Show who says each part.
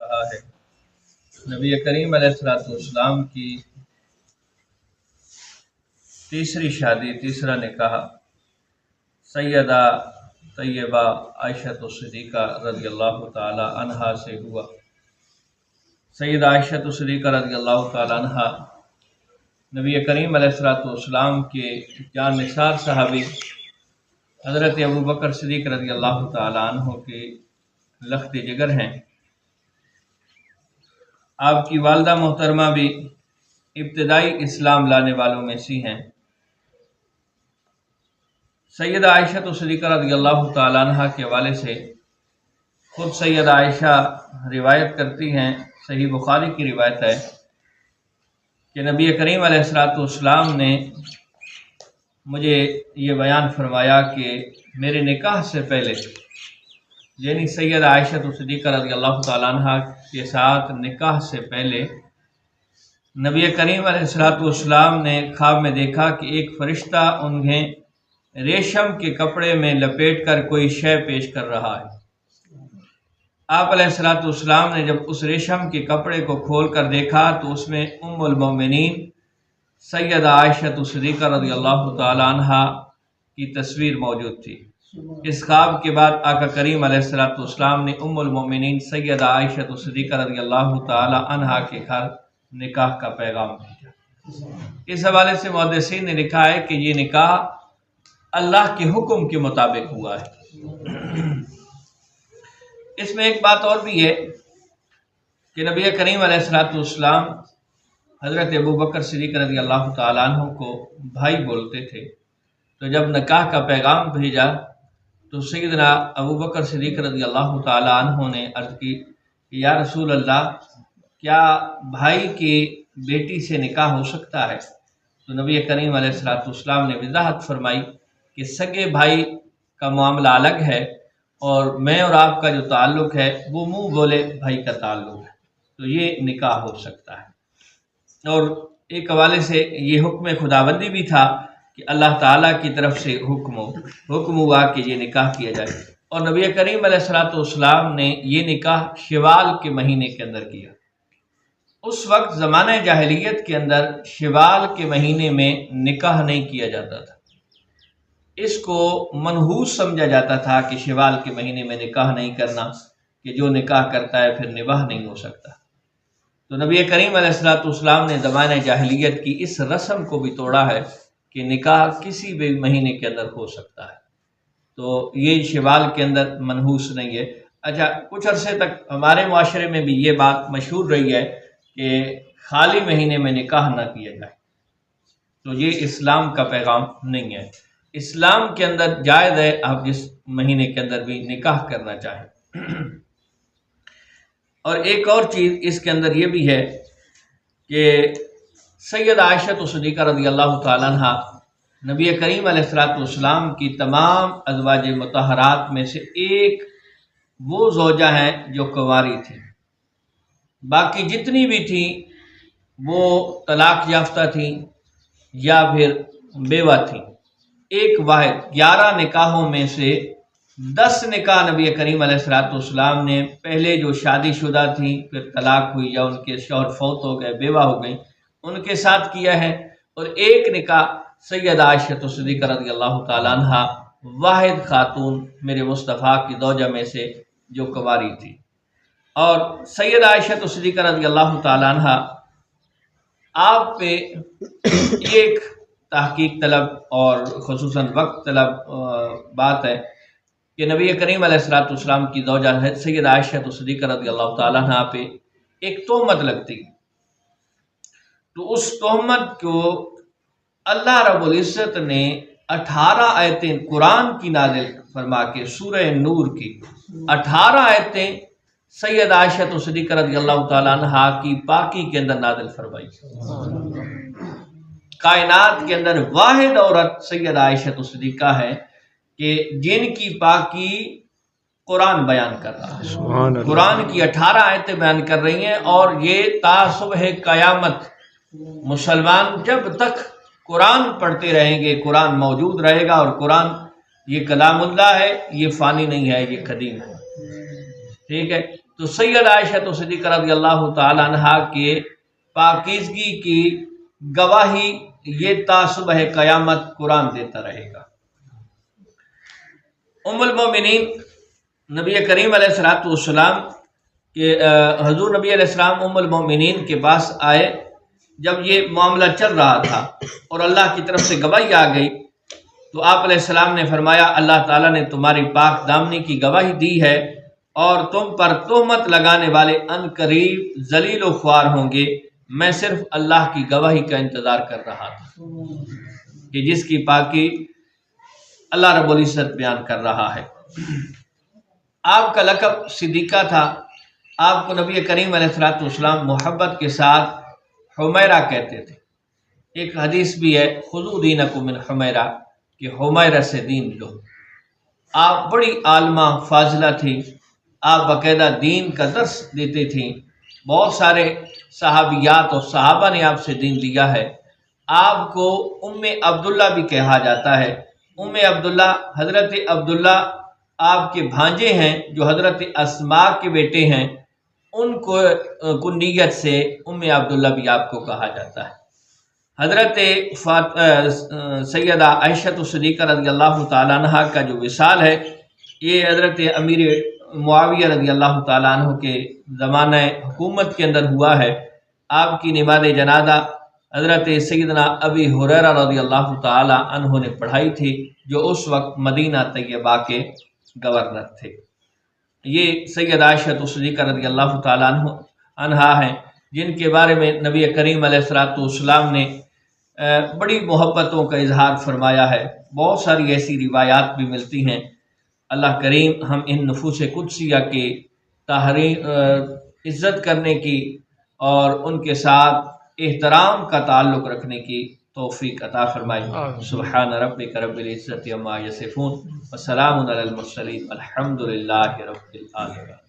Speaker 1: کہا ہے نبی کریم علیہ الصلوۃ والسلام کی تیسری شادی، تیسرا نکاح سیدہ طیبہ عائشہ صدیقہ رضی اللہ تعالی عنہا سے ہوا۔ سیدہ عائشہ صدیقہ رضی اللہ تعالی عنہا نبی کریم علیہ الصلوۃ والسلام کے جان نثار صحابی حضرت ابوبکر صدیق رضی اللہ تعالی عنہ کے لخت جگر ہیں۔ آپ کی والدہ محترمہ بھی ابتدائی اسلام لانے والوں میں سے ہیں۔ سیدہ عائشہ صدیقہ رضی اللہ تعالی عنہ کے حوالے سے خود سیدہ عائشہ روایت کرتی ہیں، صحیح بخاری کی روایت ہے کہ نبی کریم علیہ الصلوۃ والسلام نے مجھے یہ بیان فرمایا کہ میرے نکاح سے پہلے، یعنی سیدہ عائشہ صدیقہ رضی اللہ تعالیٰ عنہ کے ساتھ نکاح سے پہلے نبی کریم علیہ الصلوۃ والسلام نے خواب میں دیکھا کہ ایک فرشتہ انہیں ریشم کے کپڑے میں لپیٹ کر کوئی شے پیش کر رہا ہے۔ آپ علیہ الصلوۃ والسلام نے جب اس ریشم کے کپڑے کو کھول کر دیکھا تو اس میں ام المومنین سیدہ عائشہ صدیقہ رضی اللہ تعالی عنہا کی تصویر موجود تھی۔ اس خواب کے بعد آقا کریم علیہ الصلوۃ والسلام نے ام المومنین سیدہ عائشہ صدیقہ رضی اللہ تعالی عنہا کے گھر نکاح کا پیغام بھیجا۔ اس حوالے سے محدثین نے لکھا ہے کہ یہ نکاح اللہ کے حکم کے مطابق ہوا ہے۔ اس میں ایک بات اور بھی ہے کہ نبی کریم علیہ الصلوۃ والسلام حضرت ابوبکر صدیق رضی اللہ تعالیٰ عنہ کو بھائی بولتے تھے، تو جب نکاح کا پیغام بھیجا تو سیدنا ابوبکر صدیق رضی اللہ تعالیٰ عنہ نے عرض کی کہ یا رسول اللہ، کیا بھائی کی بیٹی سے نکاح ہو سکتا ہے؟ تو نبی کریم علیہ الصلوۃ والسلام نے وضاحت فرمائی کہ سگے بھائی کا معاملہ الگ ہے اور میں اور آپ کا جو تعلق ہے وہ منہ بولے بھائی کا تعلق ہے، تو یہ نکاح ہو سکتا ہے۔ اور ایک حوالے سے یہ حکم خداوندی بھی تھا کہ اللہ تعالیٰ کی طرف سے حکم ہوا کہ یہ نکاح کیا جائے، اور نبی کریم علیہ الصلوۃ والسلام نے یہ نکاح شوال کے مہینے کے اندر کیا۔ اس وقت زمانہ جاہلیت کے اندر شوال کے مہینے میں نکاح نہیں کیا جاتا تھا، اس کو منحوس سمجھا جاتا تھا کہ شوال کے مہینے میں نکاح نہیں کرنا، کہ جو نکاح کرتا ہے پھر نباہ نہیں ہو سکتا۔ تو نبی کریم علیہ الصلوۃ والسلام نے زمانہ جاہلیت کی اس رسم کو بھی توڑا ہے کہ نکاح کسی بھی مہینے کے اندر ہو سکتا ہے، تو یہ شوال کے اندر منحوس نہیں ہے۔ اچھا، کچھ عرصے تک ہمارے معاشرے میں بھی یہ بات مشہور رہی ہے کہ خالی مہینے میں نکاح نہ کیا جائے، تو یہ اسلام کا پیغام نہیں ہے۔ اسلام کے اندر جائز ہے آپ جس مہینے کے اندر بھی نکاح کرنا چاہیں۔ اور ایک اور چیز اس کے اندر یہ بھی ہے کہ سیدہ عائشہ صدیقہ رضی اللہ تعالیٰ عنہ نبی کریم علیہ الصلوۃ والسلام کی تمام ازواج مطہرات میں سے ایک وہ زوجہ ہیں جو کنواری تھیں، باقی جتنی بھی تھیں وہ طلاق یافتہ تھیں یا پھر بیوہ تھیں۔ ایک واحد 11 نکاحوں میں سے 10 نکاح نبی کریم علیہ الصلوۃ والسلام نے پہلے جو شادی شدہ تھیں پھر طلاق ہوئی یا ان کے شوہر فوت ہو گئے، بیوہ ہو گئیں، ان کے ساتھ کیا ہے، اور ایک نکاح سیدہ عائشہ صدیقہ رضی اللہ تعالیٰ عنہ واحد خاتون میرے مصطفیٰ کی زوجہ میں سے جو کنواری تھی۔ اور سیدہ عائشہ صدیقہ رضی اللہ تعالیٰ عنہ آپ پہ ایک تحقیق طلب اور خصوصاً وقت طلب بات ہے کہ نبی کریم علیہ الصلوۃ والسلام کی زوجہ سیدہ عائشہ صدیقہ رضی اللہ تعالیٰ عنہ پہ ایک تہمت لگتی، تو اس تہمت کو اللہ رب العزت نے 18 آیتیں قرآن کی نازل فرما کے، سورہ نور کی 18 آیتیں سیدہ عائشہ صدیقہ رضی اللہ تعالیٰ عنہ کی پاکی کے اندر نازل فرمائی۔ کائنات کے اندر واحد عورت سیدہ عائشہ صدیقہ ہے کہ جن کی پاکی قرآن بیان کر رہا ہے، قرآن کی 18 آیتیں بیان کر رہی ہیں، اور یہ تا صبح قیامت مسلمان جب تک قرآن پڑھتے رہیں گے قرآن موجود رہے گا، اور قرآن یہ کلام اللہ ہے، یہ فانی نہیں ہے، یہ قدیم ہے۔ ٹھیک ہے، تو سید عائشہ صدیقہ رضی اللہ تعالی عنہا کے پاکیزگی کی گواہی یہ تا صبح قیامت قرآن دیتا رہے گا۔ ام المومنین نبی کریم علیہ الصلوۃ والسلام کہ حضور نبی علیہ السلام ام المومنین کے پاس آئے جب یہ معاملہ چل رہا تھا اور اللہ کی طرف سے گواہی آ گئی، تو آپ علیہ السلام نے فرمایا اللہ تعالیٰ نے تمہاری پاک دامنی کی گواہی دی ہے اور تم پر تہمت لگانے والے ان قریب ذلیل و خوار ہوں گے، میں صرف اللہ کی گواہی کا انتظار کر رہا تھا کہ جس کی پاکی اللہ رب العزت بیان کر رہا ہے۔ آپ کا لقب صدیقہ تھا، آپ کو نبی کریم علیہ الصلوۃ والسلام محبت کے ساتھ حمیرہ کہتے تھے۔ ایک حدیث بھی ہے خذوا دینکم من حمیرہ کہ حمیرہ سے دین لو۔ آپ بڑی عالمہ فاضلہ تھی، آپ باقاعدہ دین کا درس دیتے تھیں، بہت سارے صحابیات اور صحابہ نے آپ سے دین لیا ہے۔ آپ کو ام عبداللہ بھی کہا جاتا ہے۔ ام عبداللہ حضرت عبداللہ آپ کے بھانجے ہیں جو حضرت اسماء کے بیٹے ہیں، ان کو کنیت سے ام عبداللہ بھی آپ کو کہا جاتا ہے۔ حضرت سیدہ عائشہ صدیقہ رضی اللہ تعالیٰ عنہ کا جو وصال ہے یہ حضرت امیر معاویہ رضی اللہ تعالیٰ عنہ کے زمانہ حکومت کے اندر ہوا ہے۔ آپ کی نماز جنازہ حضرت سیدنا ابی ہریرہ رضی اللہ تعالیٰ عنہ نے پڑھائی تھی جو اس وقت مدینہ طیبہ کے گورنر تھے۔ یہ سید عائشہ صدیقہ رضی اللہ تعالیٰ عنہا ہیں جن کے بارے میں نبی کریم علیہ الصلوۃ والسلام نے بڑی محبتوں کا اظہار فرمایا ہے۔ بہت ساری ایسی روایات بھی ملتی ہیں۔ اللہ کریم ہم ان نفوس قدسیہ کی عزت کرنے کی اور ان کے ساتھ احترام کا تعلق رکھنے کی توفیق عطا فرمائے۔ سبحان ربک رب العزت عما یصفون وسلام علی المرسلین الحمد للہ رب العالمین۔